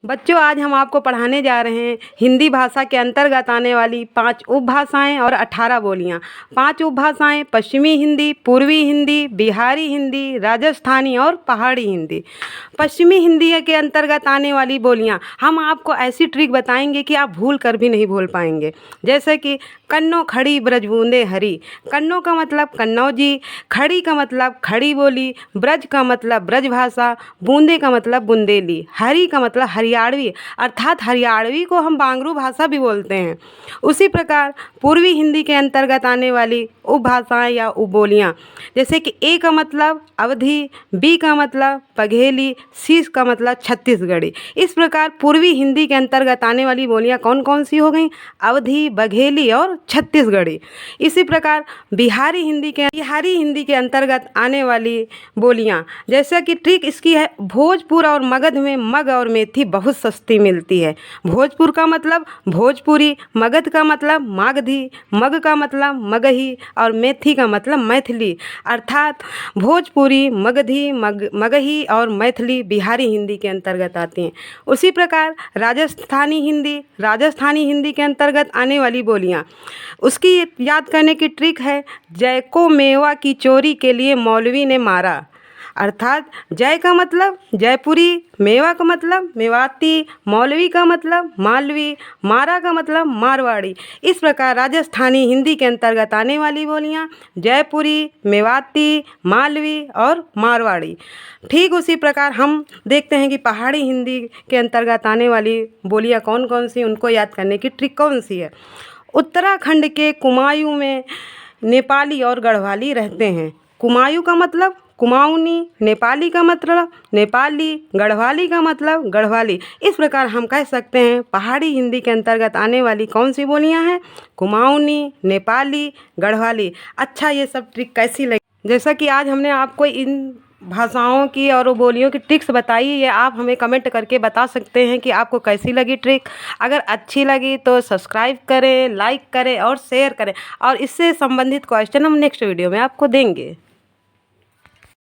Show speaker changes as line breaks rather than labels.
बच्चों, आज हम आपको पढ़ाने जा रहे हैं हिंदी भाषा के अंतर्गत आने वाली 5 उपभाषाएं और 18 बोलियां। 5 उपभाषाएं पश्चिमी हिंदी, पूर्वी हिंदी, बिहारी हिंदी, राजस्थानी और पहाड़ी हिंदी। पश्चिमी हिंदी के अंतर्गत आने वाली बोलियां हम आपको ऐसी ट्रिक बताएंगे कि आप भूल कर भी नहीं भूल पाएंगे। जैसे कि कन्नो खड़ी ब्रज बूंदे हरी। कन्नो का मतलब कन्नौजी, खड़ी का मतलब खड़ी बोली, ब्रज का मतलब ब्रज भाषा, बूंदे का मतलब बुंदेली, हरी का मतलब हरियाणवी, अर्थात हरियाणवी को हम बांगरू भाषा भी बोलते हैं। उसी प्रकार पूर्वी हिंदी के अंतर्गत आने वाली उपभाषाएं या उपबोलियाँ, जैसे कि ए का मतलब अवधी, बी का मतलब पघेली, सी का मतलब छत्तीसगढ़ी। इस प्रकार पूर्वी हिंदी के अंतर्गत आने वाली बोलियाँ कौन कौन सी हो गई? अवधी, बघेली और छत्तीसगढ़ी। इसी प्रकार बिहारी हिंदी के अंतर्गत आने वाली बोलियाँ, जैसा कि ट्रिक इसकी है, भोजपुर और मगध में मग और मेथी बहुत सस्ती मिलती है। भोजपुर का मतलब भोजपुरी, मगध का मतलब मागधी, मग का मतलब मगही और मेथी का मतलब मैथिली। अर्थात भोजपुरी, मगधी, मगही और मैथिली बिहारी हिंदी के अंतर्गत आती हैं। उसी प्रकार राजस्थानी हिंदी के अंतर्गत आने वाली बोलियाँ, उसकी याद करने की ट्रिक है, जय को मेवा की चोरी के लिए मौलवी ने मारा। अर्थात जय का मतलब जयपुरी, मेवा का मतलब मेवाती, मौलवी का मतलब मालवी, मारा का मतलब मारवाड़ी। इस प्रकार राजस्थानी हिंदी के अंतर्गत आने वाली बोलियाँ जयपुरी, मेवाती, मालवी और मारवाड़ी। ठीक उसी प्रकार हम देखते हैं कि पहाड़ी हिंदी के अंतर्गत आने वाली बोलियाँ कौन कौन सी, उनको याद करने की ट्रिक कौन सी है। उत्तराखंड के कुमायूं में नेपाली और गढ़वाली रहते हैं। कुमायूं का मतलब कुमाऊनी, नेपाली का मतलब नेपाली, गढ़वाली का मतलब गढ़वाली। इस प्रकार हम कह सकते हैं पहाड़ी हिंदी के अंतर्गत आने वाली कौन सी बोलियां हैं? कुमाऊनी, नेपाली, गढ़वाली। अच्छा, ये सब ट्रिक कैसी लगी? जैसा कि आज हमने आपको इन भाषाओं की और बोलियों की ट्रिक्स बताई, ये आप हमें कमेंट करके बता सकते हैं कि आपको कैसी लगी ट्रिक। अगर अच्छी लगी तो सब्सक्राइब करें, लाइक करें और शेयर करें, और इससे संबंधित क्वेश्चन हम नेक्स्ट वीडियो में आपको देंगे।